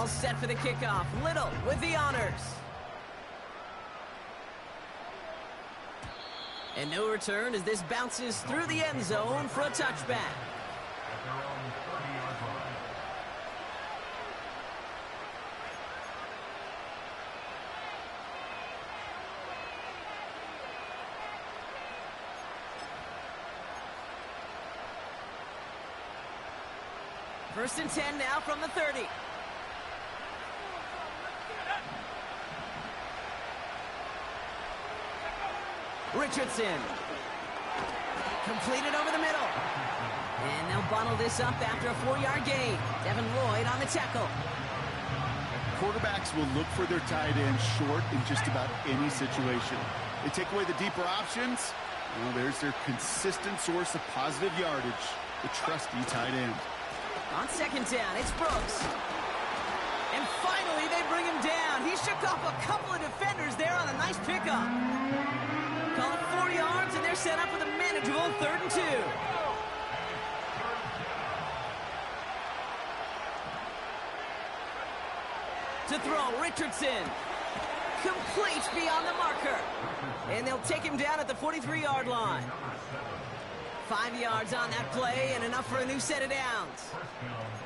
all set for the kickoff. Little with the honors. And no return as this bounces through the end zone for a touchback. First and 10 now from the 30. Richardson. Completed over the middle. And they'll bundle this up after a 4-yard gain. Devin Lloyd on the tackle. Quarterbacks will look for their tight end short in just about any situation. They take away the deeper options. Well, there's their consistent source of positive yardage, the trusty tight end. On second down, it's Brooks. And finally, they bring him down. He shook off a couple of defenders there on a nice pickup. Call it 4 yards, and they're set up with a manageable 3rd and 2. To throw, Richardson. Complete beyond the marker. And they'll take him down at the 43-yard line. 5 yards on that play and enough for a new set of downs.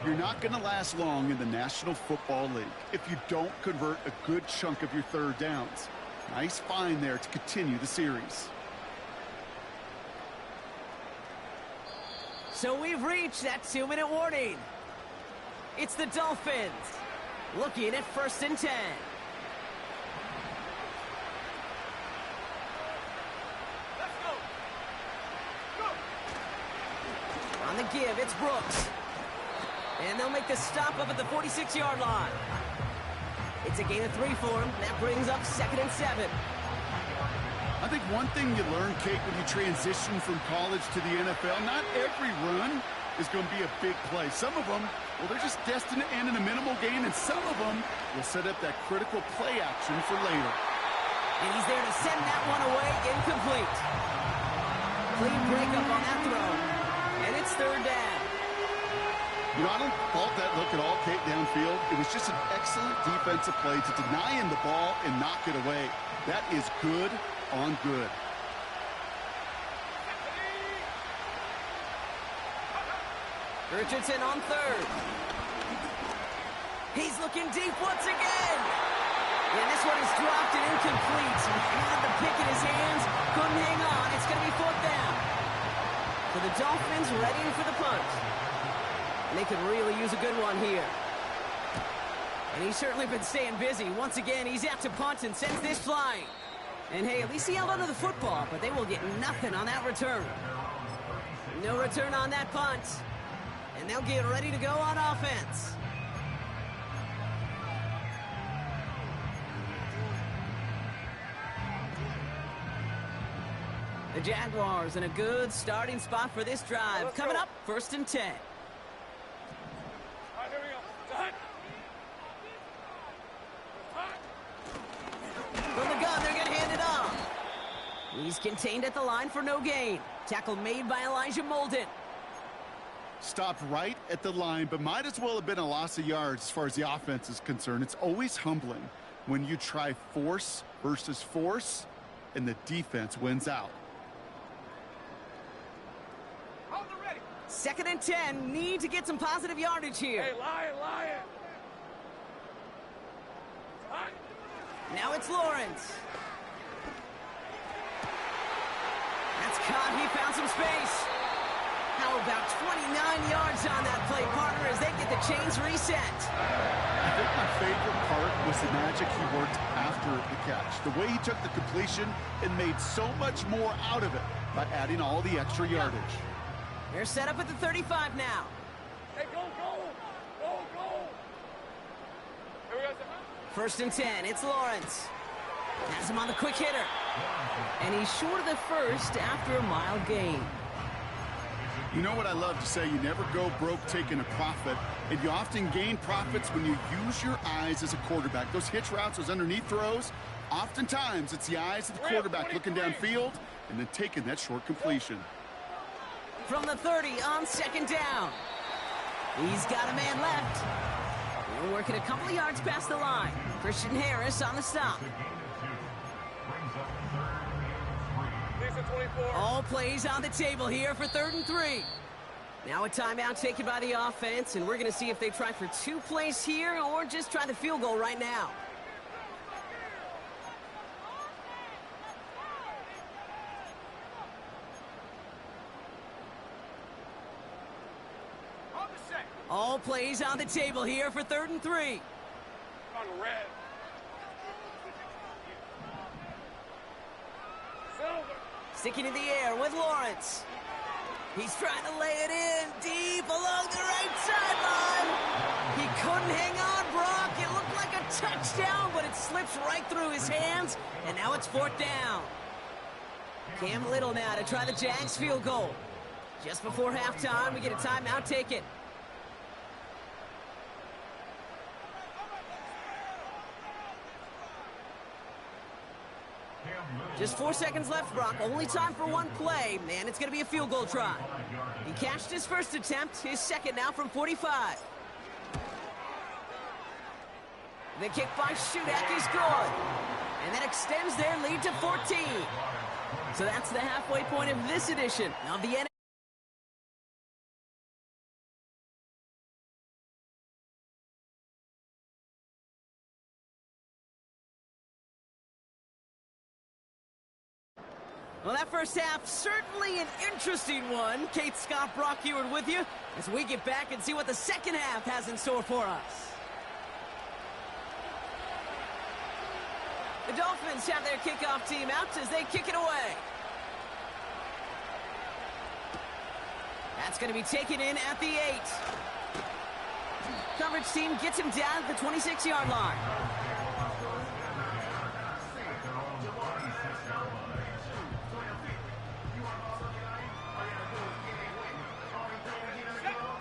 You're not going to last long in the National Football League if you don't convert a good chunk of your third downs. Nice find there to continue the series. So we've reached that 2-minute warning. It's the Dolphins looking at 1st and 10. On the give, it's Brooks. And they'll make the stop up at the 46-yard line. It's a gain of 3 for him. That brings up 2nd and 7. I think one thing you learn, Kate, when you transition from college to the NFL, not every run is going to be a big play. Some of them, well, they're just destined to end in a minimal gain, and some of them will set up that critical play action for later. And he's there to send that one away, incomplete. Clean breakup on that throw. And it's 3rd down. You know, I don't fault that look at all, Kate, downfield. It was just an excellent defensive play to deny him the ball and knock it away. That is good on good. Richardson on 3rd. He's looking deep once again. And this one is dropped and incomplete. He had the pick in his hands, couldn't hang on. It's going to be 4th down. For the Dolphins, ready for the punt. And they could really use a good one here. And he's certainly been staying busy. Once again, he's out to punt and sends this flying. And hey, at least he held onto the football, but they will get nothing on that return. No return on that punt. And they'll get ready to go on offense. The Jaguars in a good starting spot for this drive. Coming up, 1st and 10. From the gun, they're going to hand it off. He's contained at the line for no gain. Tackle made by Elijah Molden. Stopped right at the line, but might as well have been a loss of yards as far as the offense is concerned. It's always humbling when you try force versus force, and the defense wins out. 2nd and 10. Need to get some positive yardage here. Hey, Lion. Now it's Lawrence. That's caught. He found some space. How about 29 yards on that play, partner, as they get the chains reset? I think my favorite part was the magic he worked after the catch. The way he took the completion and made so much more out of it by adding all the extra yardage. They're set up at the 35 now. Hey, go. Here we go. 1st and 10. It's Lawrence. Has him on the quick hitter. And he's short of the first after a mild gain. You know what I love to say, you never go broke taking a profit, and you often gain profits when you use your eyes as a quarterback. Those hitch routes, those underneath throws, oftentimes it's the eyes of the quarterback looking downfield and then taking that short completion. From the 30 on 2nd down. He's got a man left. We're working a couple of yards past the line. Christian Harris on the stop. Lisa 24. All plays on the table here for 3rd and 3. Now a timeout taken by the offense, and we're going to see if they try for 2 plays here or just try the field goal right now. All plays on the table here for 3rd and 3. On the red. Silver. Sticking in the air with Lawrence. He's trying to lay it in deep along the right sideline. He couldn't hang on, Brock. It looked like a touchdown, but it slips right through his hands, and now it's 4th down. Cam Little now to try the Jags field goal. Just before halftime, we get a timeout taken. Just 4 seconds left, Brock. Only time for 1 play, and it's going to be a field goal try. He cashed his first attempt, his second now from 45. The kick by Shudak is good. And that extends their lead to 14. So that's the halfway point of this edition of the NFL. Well, that first half, certainly an interesting one. Kate, Scott, Brock Heward with you as we get back and see what the second half has in store for us. The Dolphins have their kickoff team out as they kick it away. That's going to be taken in at the 8. Coverage team gets him down at the 26-yard line.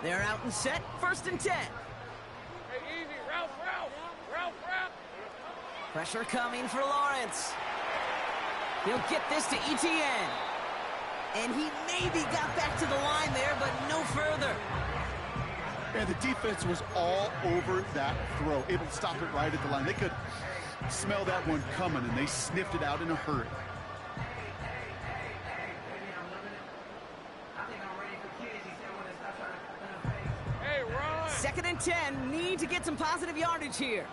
They're out and set, 1st and 10. Hey, easy. Route. Pressure coming for Lawrence. He'll get this to ETN. And he maybe got back to the line there, but no further. And the defense was all over that throw, able to stop it right at the line. They could smell that one coming, and they sniffed it out in a hurry. Hey, run. 2nd and 10, need to get some positive yardage here.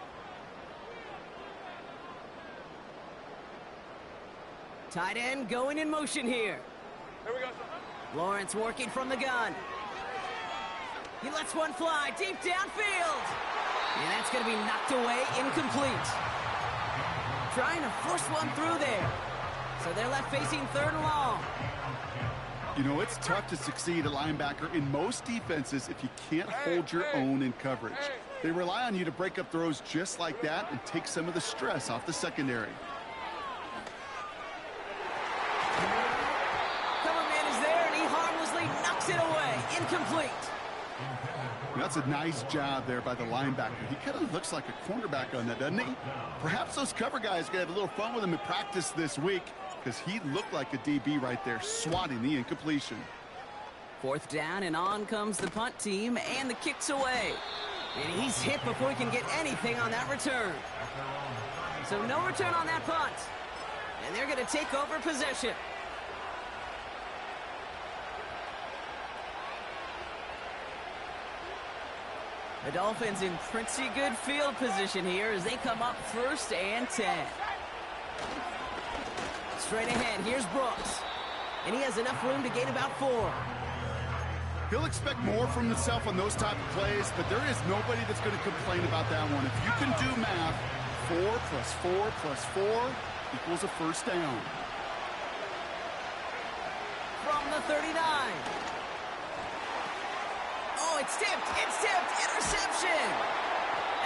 Tight end going in motion here. Here we go. Lawrence working from the gun. He lets one fly deep downfield. And that's going to be knocked away, incomplete. Trying to force one through there. So they're left facing 3rd and long. You know, it's tough to succeed at linebacker in most defenses if you can't hold your own in coverage. They rely on you to break up throws just like that and take some of the stress off the secondary. Cover man is there, and he harmlessly knocks it away. Incomplete. That's a nice job there by the linebacker. He kind of looks like a cornerback on that, doesn't he? Perhaps those cover guys are going to have a little fun with him in practice this week because he looked like a DB right there, swatting the incompletion. 4th down, and on comes the punt team, and the kick's away. And he's hit before he can get anything on that return. So no return on that punt. And they're going to take over possession. The Dolphins in pretty good field position here as they come up 1st and 10. Straight ahead, here's Brooks. And he has enough room to gain about 4. He'll expect more from himself on those type of plays, but there is nobody that's going to complain about that one. If you can do math, 4 plus 4 plus 4 equals a 1st down. From the 39. Oh, it's tipped, interception.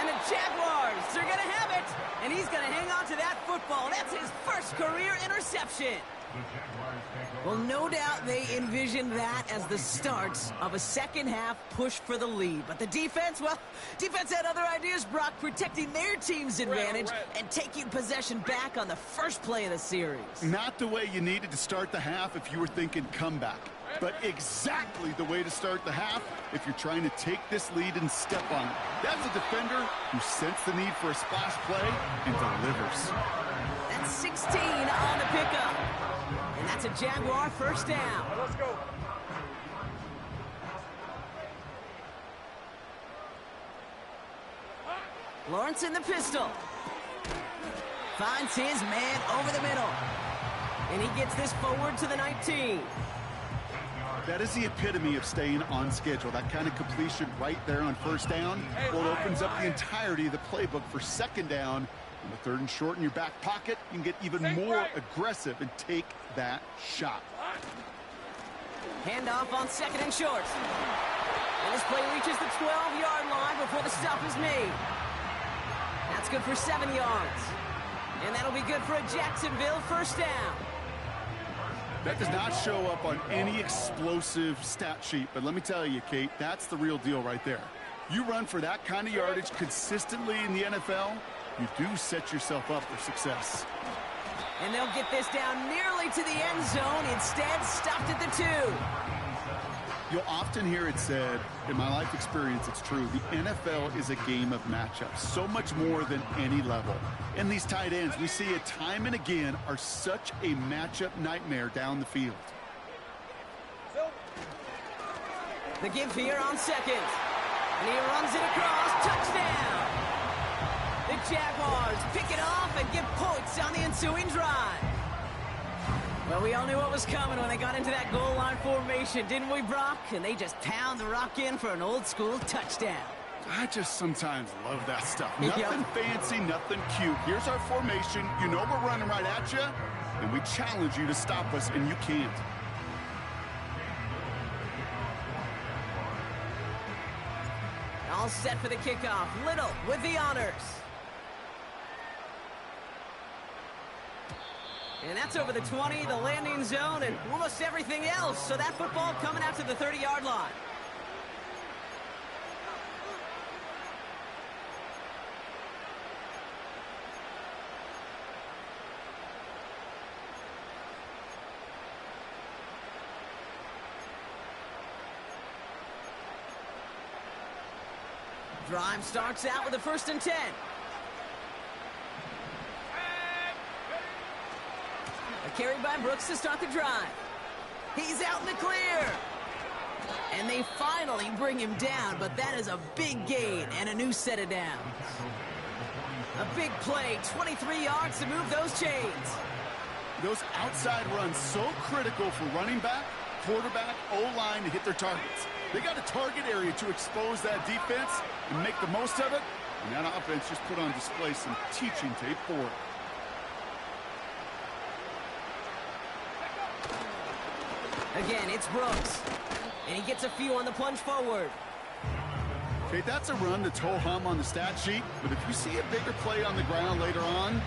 And the Jaguars, they're going to have it. And he's going to hang on to that football. That's his first career interception. Well, no doubt they envisioned that as the start of a second half push for the lead. But the defense, well, defense had other ideas, Brock, protecting their team's advantage and taking possession back on the first play of the series. Not the way you needed to start the half if you were thinking comeback. but exactly the way to start the half if you're trying to take this lead and step on it. That's a defender who sensed the need for a splash play and delivers. That's 16 on the pickup. And that's a Jaguar first down. Let's go. Lawrence in the pistol. Finds his man over the middle. And he gets this forward to the 19. That is the epitome of staying on schedule. That kind of completion right there on first down. Well, it opens up the entirety of the playbook for second down. And the third and short in your back pocket, you can get even more aggressive and take that shot. Handoff on second and short. And this play reaches the 12-yard line before the stop is made. That's good for 7 yards. And that'll be good for a Jacksonville first down. That does not show up on any explosive stat sheet, but let me tell you, Kate, that's the real deal right there. You run for that kind of yardage consistently in the NFL, you do set yourself up for success. And they'll get this down nearly to the end zone. Instead, stopped at the 2. You'll often hear it said, in my life experience, it's true, the NFL is a game of matchups, so much more than any level. And these tight ends, we see it time and again, are such a matchup nightmare down the field. The give here on second. And he runs it across. Touchdown! The Jaguars pick it off and get points on the ensuing drive. Well, we all knew what was coming when they got into that goal line formation, didn't we, Brock? And they just pound the rock in for an old-school touchdown. I just sometimes love that stuff. Nothing fancy, nothing cute. Here's our formation. You know we're running right at you, and we challenge you to stop us, and you can't. All set for the kickoff. Little with the honors. And that's over the 20, the landing zone, and almost everything else. So that football coming out to the 30-yard line. Drive starts out with a 1st and 10. A carry by Brooks to start the drive. He's out in the clear. And they finally bring him down, but that is a big gain and a new set of downs. A big play, 23 yards to move those chains. Those outside runs so critical for running back, quarterback, O-line to hit their targets. They got a target area to expose that defense and make the most of it. And that offense just put on display some teaching tape for it. Again, it's Brooks. And he gets a few on the plunge forward. Okay, that's a run that's ho-hum on the stat sheet. But if you see a bigger play on the ground later on,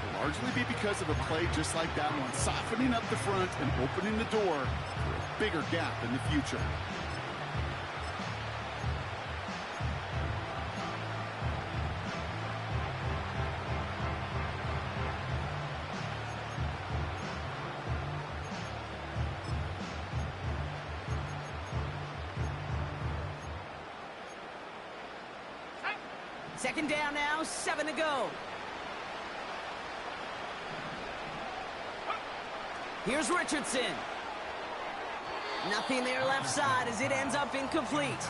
it'll largely be because of a play just like that one, softening up the front and opening the door for a bigger gap in the future. Second down now, 7 to go. Here's Richardson. Nothing there left side as it ends up incomplete.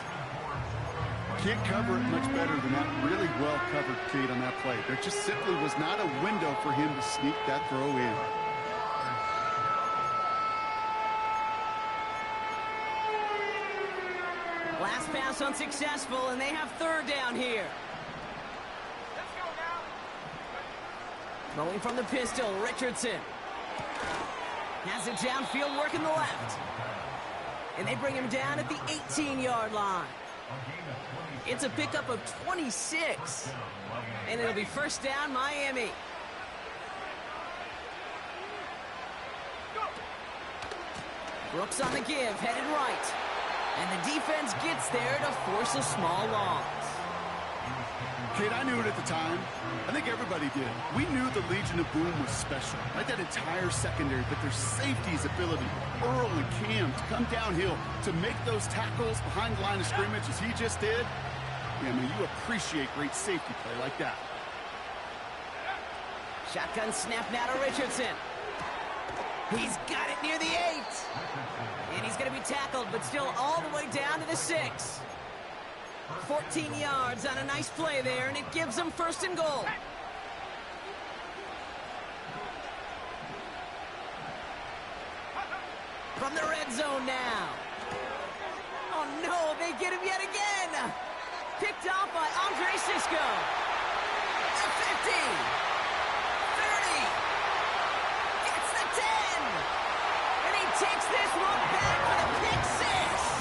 Can't cover it much better than that. Really well covered, Kate, on that play. There just simply was not a window for him to sneak that throw in. Last pass unsuccessful, and they have 3rd down here. Throwing from the pistol, Richardson. Has it downfield, working the left. And they bring him down at the 18-yard line. It's a pickup of 26. And it'll be first down, Miami. Brooks on the give, headed right. And the defense gets there to force a small loss. Kate, I knew it at the time. I think everybody did. We knew the Legion of Boom was special, like that entire secondary, but their safety's ability, Earl and Cam, to come downhill, to make those tackles behind the line of scrimmage as he just did. Yeah, I mean, you appreciate great safety play like that. Shotgun snap now to Richardson. He's got it near the 8. And he's going to be tackled, but still all the way down to the 6. 14 yards on a nice play there, and it gives them 1st and goal. From the red zone now. Oh, no, they get him yet again. Picked off by Andre Sisco. The 50. 30. Gets the 10. And he takes this one back for the pick 6.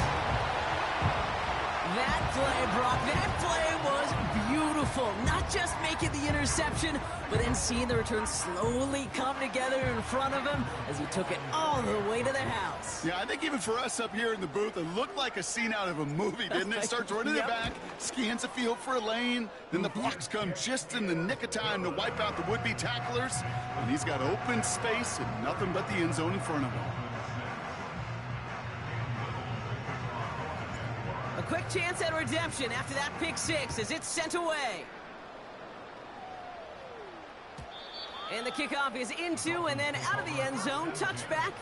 That play, Brock, that play was beautiful. Not just making the interception, but then seeing the return slowly come together in front of him as he took it all the way to the house. Yeah, I think even for us up here in the booth, it looked like a scene out of a movie, didn't it? Starts running it back, scans the field for a lane, then the blocks come just in the nick of time to wipe out the would-be tacklers, and he's got open space and nothing but the end zone in front of him. A quick chance at redemption after that pick 6 as it's sent away. And the kickoff is into and then out of the end zone. Touchback.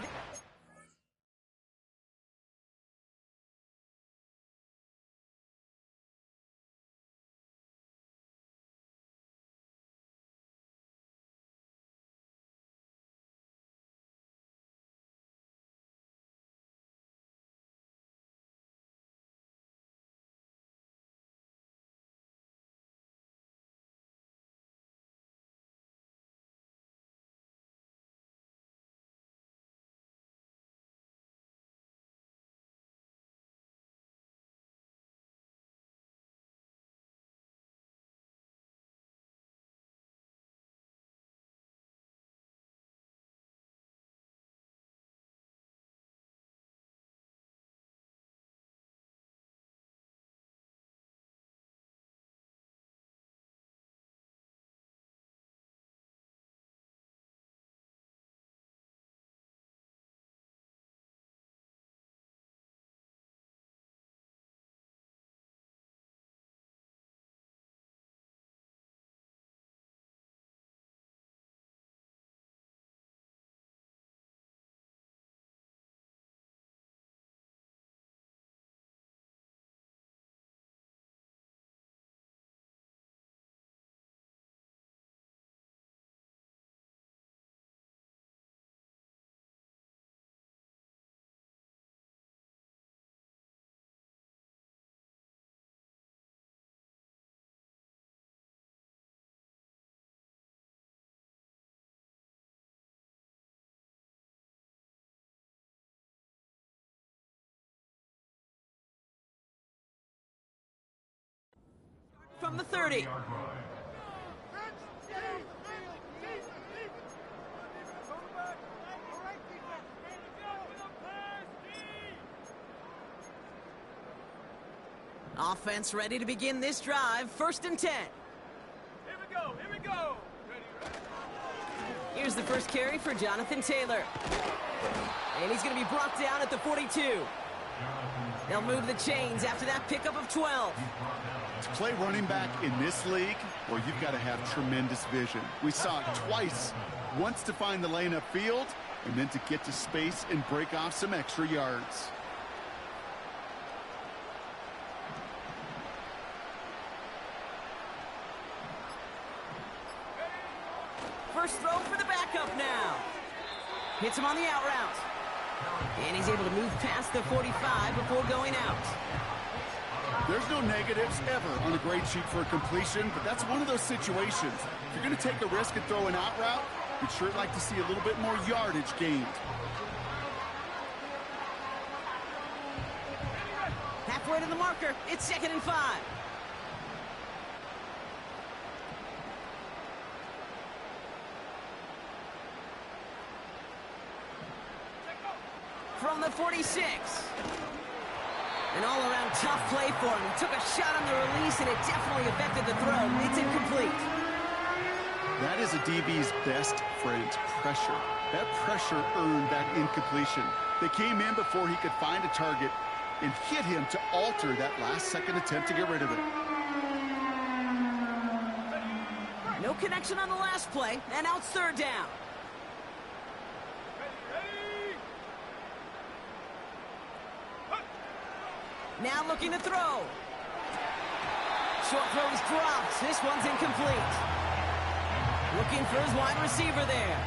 From the 30. Offense ready to begin this drive. 1st and 10. Here we go, here we go. Here's the first carry for Jonathan Taylor. And he's going to be brought down at the 42. They'll move the chains after that pickup of 12. To play running back in this league, well, you've got to have tremendous vision. We saw it twice. Once to find the lane upfield, and then to get to space and break off some extra yards. First throw for the backup now. Hits him on the out route. And he's able to move past the 45 before going out. There's no negatives ever on a grade sheet for a completion, but that's one of those situations. If you're going to take a risk and throw an out route, you'd sure like to see a little bit more yardage gained. Halfway to the marker, it's 2nd and 5. From the 46. An all-around tough play for him. He took a shot on the release, and it definitely affected the throw. It's incomplete. That is a DB's best friend, pressure. That pressure earned that incompletion. They came in before he could find a target and hit him to alter that last-second attempt to get rid of it. No connection on the last play, and now it's third down. Now looking to throw. Short throw is dropped. This one's incomplete. Looking for his wide receiver there.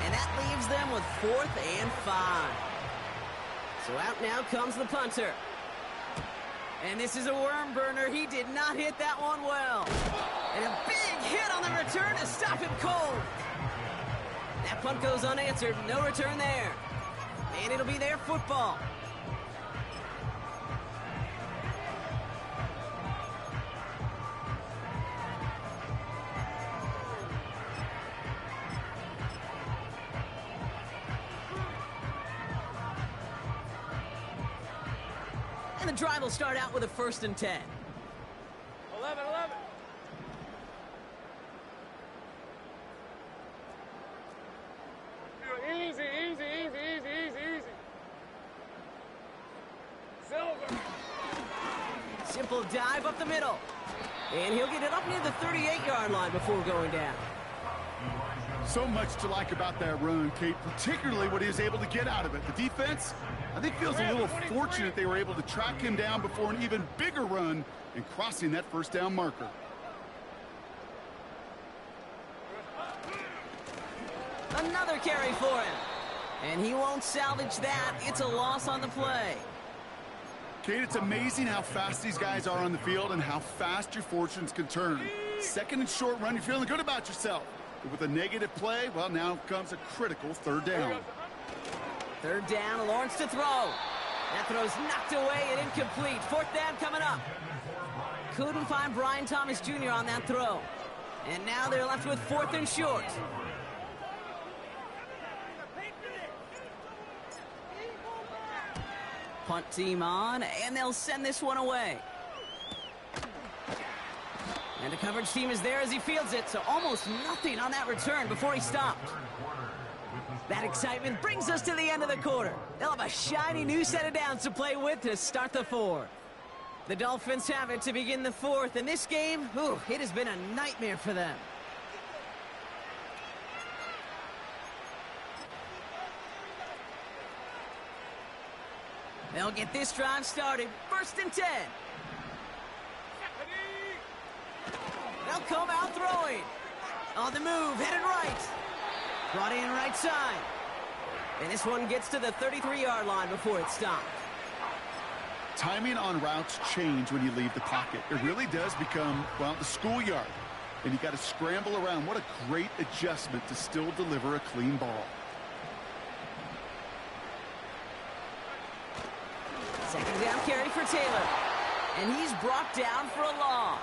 And that leaves them with 4th and 5. So out now comes the punter. And this is a worm burner. He did not hit that one well. And a big hit on the return to stop him cold. That punt goes unanswered. No return there. And it'll be their football. And the drive will start out with a 1st and 10. 11. Easy. Silver. Simple dive up the middle. And he'll get it up near the 38-yard line before going down. So much to like about that run, Kate, particularly what he was able to get out of it. The defense, I think, feels a little fortunate they were able to track him down before an even bigger run and crossing that 1st down marker. Another carry for him. And he won't salvage that. It's a loss on the play. Kate, it's amazing how fast these guys are on the field and how fast your fortunes can turn. 2nd and short run, you're feeling good about yourself. But with a negative play, well, now comes a critical 3rd down. 3rd down, Lawrence to throw. That throw's knocked away and incomplete. 4th down coming up. Couldn't find Brian Thomas Jr. on that throw. And now they're left with 4th and short. Punt team on, and they'll send this one away. And the coverage team is there as he fields it, so almost nothing on that return before he stopped. That excitement brings us to the end of the quarter. They'll have a shiny new set of downs to play with to start the 4th. The Dolphins have it to begin the 4th, and this game, it has been a nightmare for them. They'll get this drive started. 1st and 10. They'll come out throwing. On the move, headed right. Brought in right side. And this one gets to the 33-yard line before it stopped. Timing on routes change when you leave the pocket. It really does become, well, the schoolyard. And you got to scramble around. What a great adjustment to still deliver a clean ball. 2nd down carry for Taylor. And he's brought down for a loss.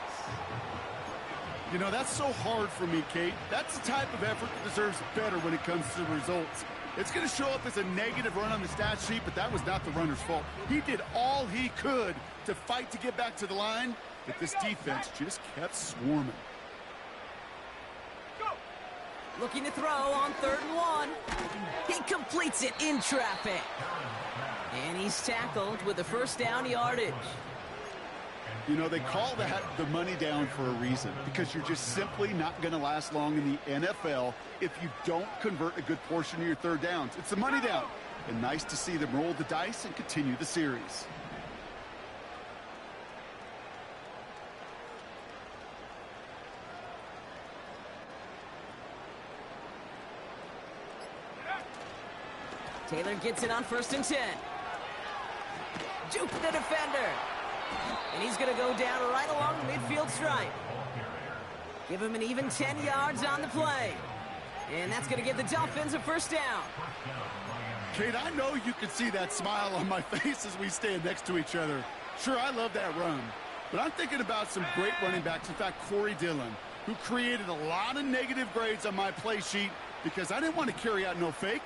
You know, that's so hard for me, Kate. That's the type of effort that deserves better when it comes to the results. It's going to show up as a negative run on the stat sheet, but that was not the runner's fault. He did all he could to fight to get back to the line, but this defense just kept swarming. Looking to throw on 3rd and 1. He completes it in traffic. And he's tackled with the 1st down yardage. You know, they call that the money down for a reason, because you're just simply not going to last long in the NFL if you don't convert a good portion of your 3rd downs. It's the money down. And nice to see them roll the dice and continue the series. Taylor gets it on 1st and 10. Juke the defender. And he's going to go down right along the midfield stripe. Give him an even 10 yards on the play. And that's going to give the Dolphins a 1st down. Kate, I know you can see that smile on my face as we stand next to each other. Sure, I love that run. But I'm thinking about some great running backs. In fact, Corey Dillon, who created a lot of negative grades on my play sheet because I didn't want to carry out no fake.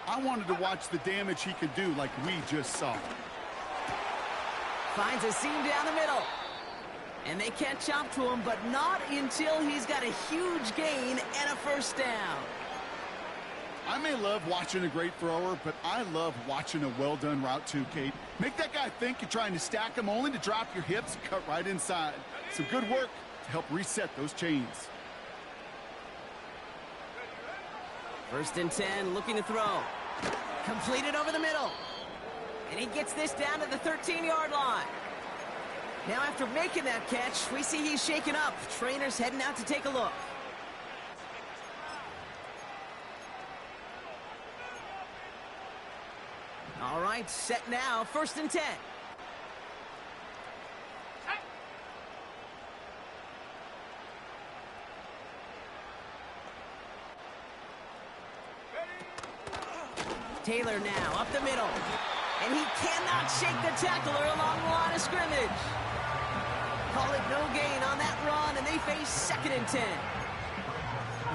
I wanted to watch the damage he could do like we just saw. Finds a seam down the middle. And they catch up to him, but not until he's got a huge gain and a first down. I may love watching a great thrower, but I love watching a well-done route too, Kate. Make that guy think you're trying to stack him only to drop your hips, cut right inside. Some good work to help reset those chains. 1st and 10, looking to throw. Completed over the middle. And he gets this down to the 13-yard line. Now after making that catch, we see he's shaken up. Trainer's heading out to take a look. All right, set now, 1st and 10. Taylor now up the middle. And he cannot shake the tackler along the line of scrimmage. Call it no gain on that run, and they face 2nd and 10.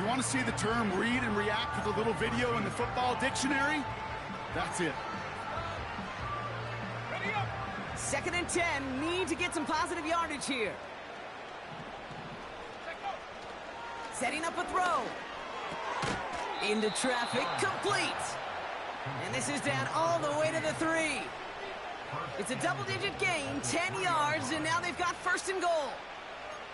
You want to see the term read and react with a little video in the football dictionary? That's it. 2nd and 10, need to get some positive yardage here. Setting up a throw. Into traffic, complete. And this is down all the way to the 3. It's a double-digit gain, 10 yards, and now they've got 1st and goal.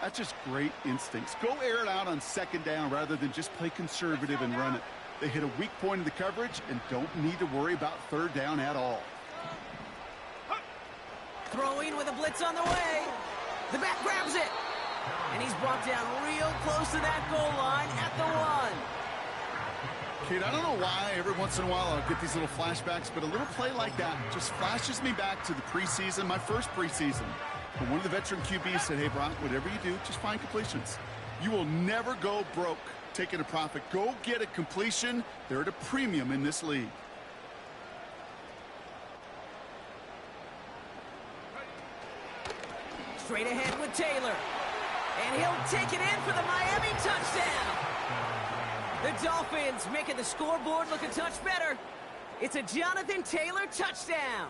That's just great instincts. Go air it out on 2nd down rather than just play conservative and run it. They hit a weak point in the coverage and don't need to worry about 3rd down at all. Throwing with a blitz on the way. The back grabs it. And he's brought down real close to that goal line at the 1. Kate, I don't know why every once in a while I'll get these little flashbacks, but a little play like that just flashes me back to the preseason, my first preseason. And one of the veteran QBs said, hey, Brock, whatever you do, just find completions. You will never go broke taking a profit. Go get a completion. They're at a premium in this league. Straight ahead with Taylor. And he'll take it in for the Miami touchdown. The Dolphins making the scoreboard look a touch better. It's a Jonathan Taylor touchdown.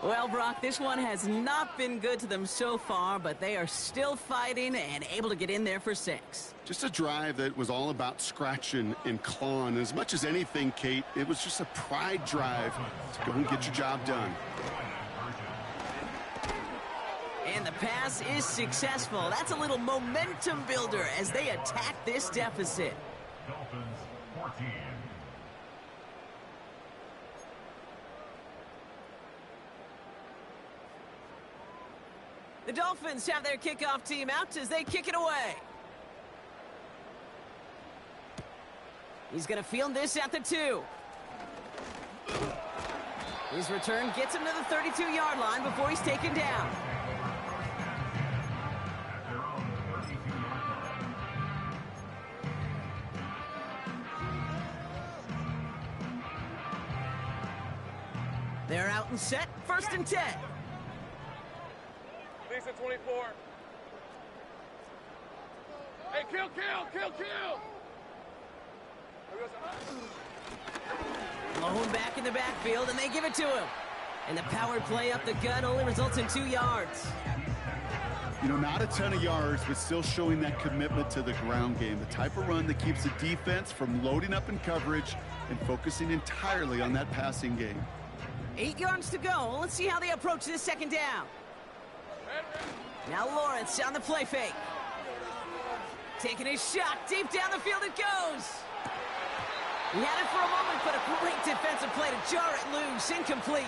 Well, Brock, this one has not been good to them so far, but they are still fighting and able to get in there for 6. Just a drive that was all about scratching and clawing. As much as anything, Kate, it was just a pride drive to go and get your job done. And the pass is successful. That's a little momentum builder as they attack this deficit. Dolphins 14. The Dolphins have their kickoff team out as they kick it away. He's going to field this at the 2. His return gets him to the 32-yard line before he's taken down. They're out and set, 1st and 10. Lisa 24. Hey, kill! Blown back in the backfield, and they give it to him. And the power play up the gut only results in 2 yards. You know, not a ton of yards, but still showing that commitment to the ground game. The type of run that keeps the defense from loading up in coverage and focusing entirely on that passing game. 8 yards to go. Let's see how they approach this 2nd down. Now Lawrence on the play fake. Taking his shot. Deep down the field it goes. He had it for a moment, but a great defensive play to jar it loose. Incomplete.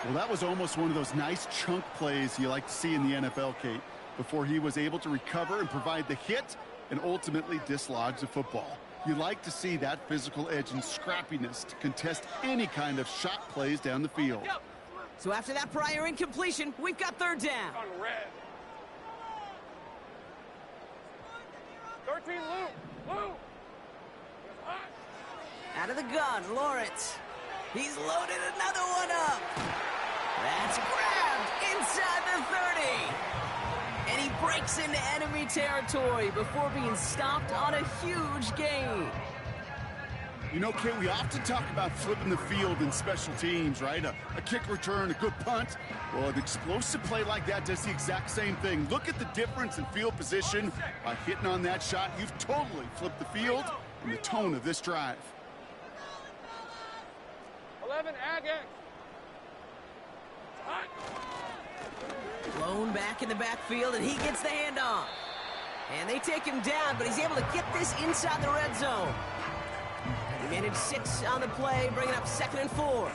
Well, that was almost one of those nice chunk plays you like to see in the NFL, Kate, before he was able to recover and provide the hit and ultimately dislodge the football. You like to see that physical edge and scrappiness to contest any kind of shot plays down the field. So after that prior incompletion, we've got 3rd down. On red. 13, Lou. Out of the gun, Lawrence. He's loaded another one up. That's grabbed inside the 30. And he breaks into enemy territory before being stopped on a huge gain. You know, Kate, we often talk about flipping the field in special teams, right? A kick return, a good punt. Well, an explosive play like that does the exact same thing. Look at the difference in field position. By hitting on that shot, you've totally flipped the field and the tone of this drive. 11, Agate. Blown back in the backfield, and he gets the handoff. And they take him down, but he's able to get this inside the red zone. He managed 6 on the play, bringing up 2nd and 4.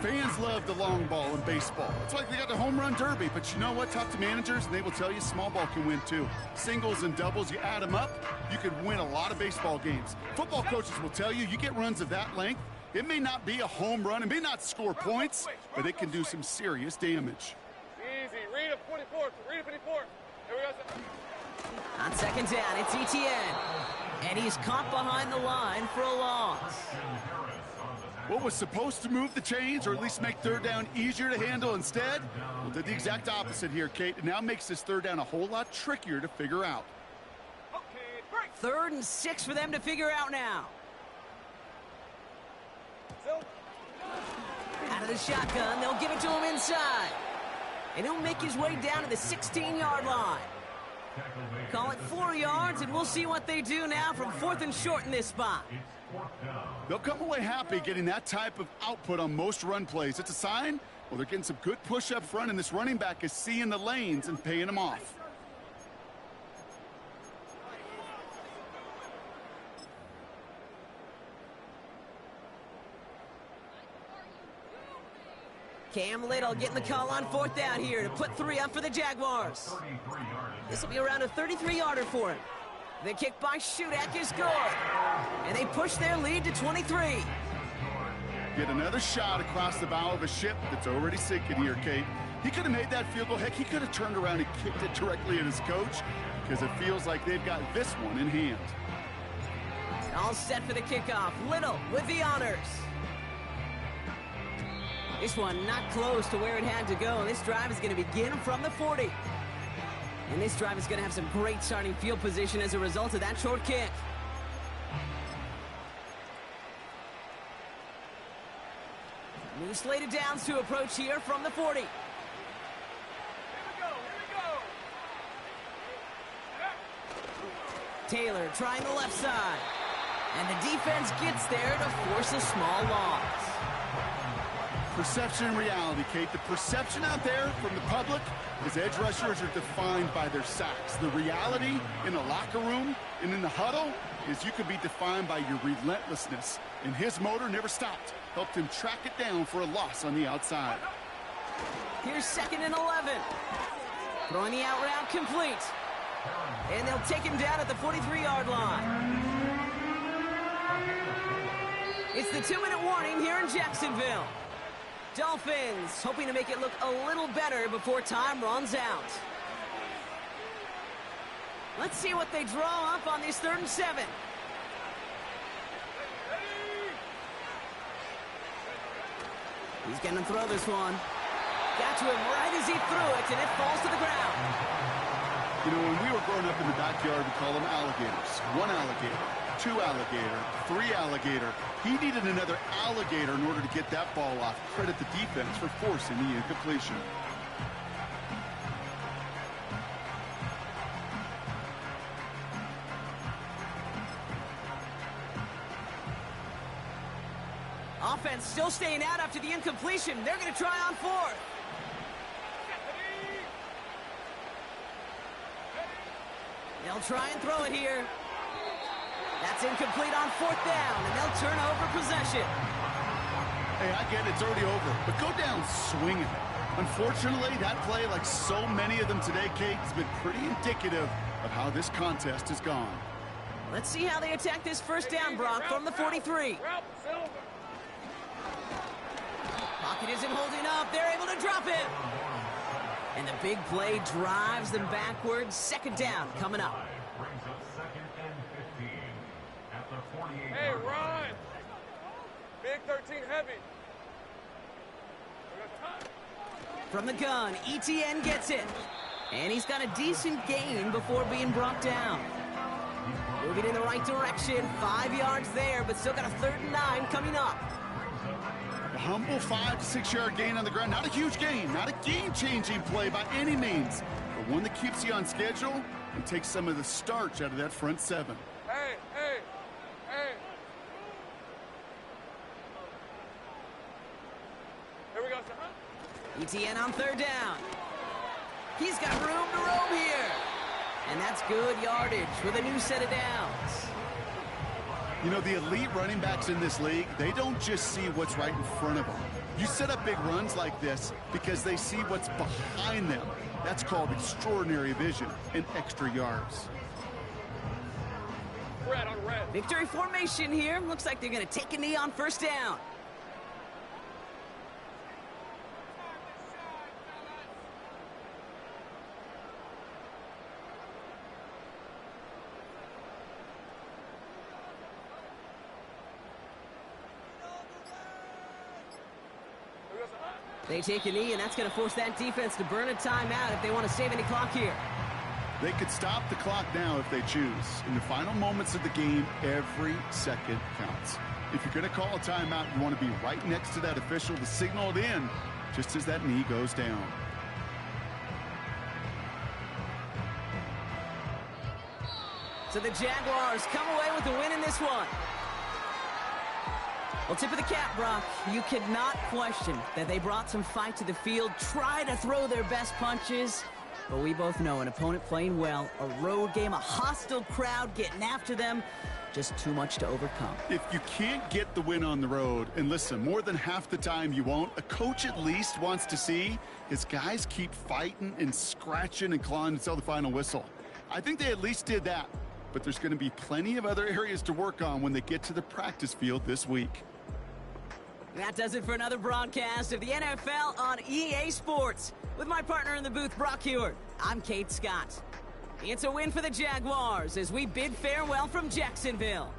Fans love the long ball in baseball. It's like they got the home run derby, but you know what? Talk to managers, and they will tell you small ball can win too. Singles and doubles, you add them up, you can win a lot of baseball games. Football coaches will tell you, you get runs of that length, it may not be a home run, it may not score points, but it can do some serious damage. Easy. Read a 24. Read a 24. Here we go. On 2nd down, it's Etienne. And he's caught behind the line for a loss. What was supposed to move the chains, or at least make 3rd down easier to handle instead, well, did the exact opposite here, Kate. It now makes this 3rd down a whole lot trickier to figure out. 3rd and 6 for them to figure out now. Out of the shotgun, they'll give it to him inside. And he'll make his way down to the 16-yard line. Call it 4 yards, and we'll see what they do now from 4th and short in this spot. They'll come away happy getting that type of output on most run plays. It's a sign, well, they're getting some good push up front, and this running back is seeing the lanes and paying them off. Cam Little getting the call on 4th down here to put 3 up for the Jaguars. This will be around a 33-yarder for him. The kick by Shudak is good. And they push their lead to 23. Get another shot across the bow of a ship that's already sinking here, Kate. He could have made that field goal. Heck, he could have turned around and kicked it directly at his coach, because it feels like they've got this one in hand. All set for the kickoff. Little with the honors. This one not close to where it had to go. This drive is going to begin from the 40. And this drive is going to have some great starting field position as a result of that short kick. New slated downs to approach here from the 40. Here we go. Taylor trying the left side. And the defense gets there to force a small loss. Perception and reality, Kate. The perception out there from the public is edge rushers are defined by their sacks. The reality in the locker room and in the huddle is you could be defined by your relentlessness. And his motor never stopped. Helped him track it down for a loss on the outside. Here's 2nd and 11. Throwing the out route complete. And they'll take him down at the 43-yard line. It's the 2-minute warning here in Jacksonville. Dolphins hoping to make it look a little better before time runs out. Let's see what they draw up on this 3rd and 7. He's going to throw this one. Got to him right as he threw it, and it falls to the ground. You know, when we were growing up in the backyard, we call them alligators. 1 alligator, 2 alligator, 3 alligator. He needed another alligator in order to get that ball off. Credit the defense for forcing the incompletion. Offense still staying out after the incompletion. They're going to try on 4th. They'll try and throw it here. That's incomplete on 4th down, and they'll turn over possession. Hey, I get it, it's already over, but go down swinging. Unfortunately, that play, like so many of them today, Kate, has been pretty indicative of how this contest has gone. Let's see how they attack this 1st down, Brock, from the 43. Pocket isn't holding up. They're able to drop it. And the big play drives them backwards. 2nd down coming up. Hey, Ron. Big 13 heavy. From the gun, Etienne gets it. And he's got a decent gain before being brought down. Moving in the right direction. 5 yards there, but still got a 3rd and 9 coming up. A humble 5 to 6 yard gain on the ground. Not a huge gain, not a game-changing play by any means, but one that keeps you on schedule and takes some of the starch out of that front 7. Hey, hey, hey. Here we go, sir. ETN on 3rd down. He's got room to roam here. And that's good yardage with a new set of downs. You know, the elite running backs in this league, they don't just see what's right in front of them. You set up big runs like this because they see what's behind them. That's called extraordinary vision and extra yards. Red on red. Victory formation here. Looks like they're going to take a knee on 1st down. They take a knee, and that's going to force that defense to burn a timeout if they want to save any clock here. They could stop the clock now if they choose. In the final moments of the game, every second counts. If you're going to call a timeout, you want to be right next to that official to signal it in just as that knee goes down. So the Jaguars come away with the win in this one. Well, tip of the cap, Brock. You could not question that they brought some fight to the field, try to throw their best punches. But we both know an opponent playing well, a road game, a hostile crowd getting after them, just too much to overcome. If you can't get the win on the road, and listen, more than half the time you won't, a coach at least wants to see his guys keep fighting and scratching and clawing until the final whistle. I think they at least did that. But there's going to be plenty of other areas to work on when they get to the practice field this week. That does it for another broadcast of the NFL on EA Sports. With my partner in the booth, Brock Hewitt, I'm Kate Scott. It's a win for the Jaguars as we bid farewell from Jacksonville.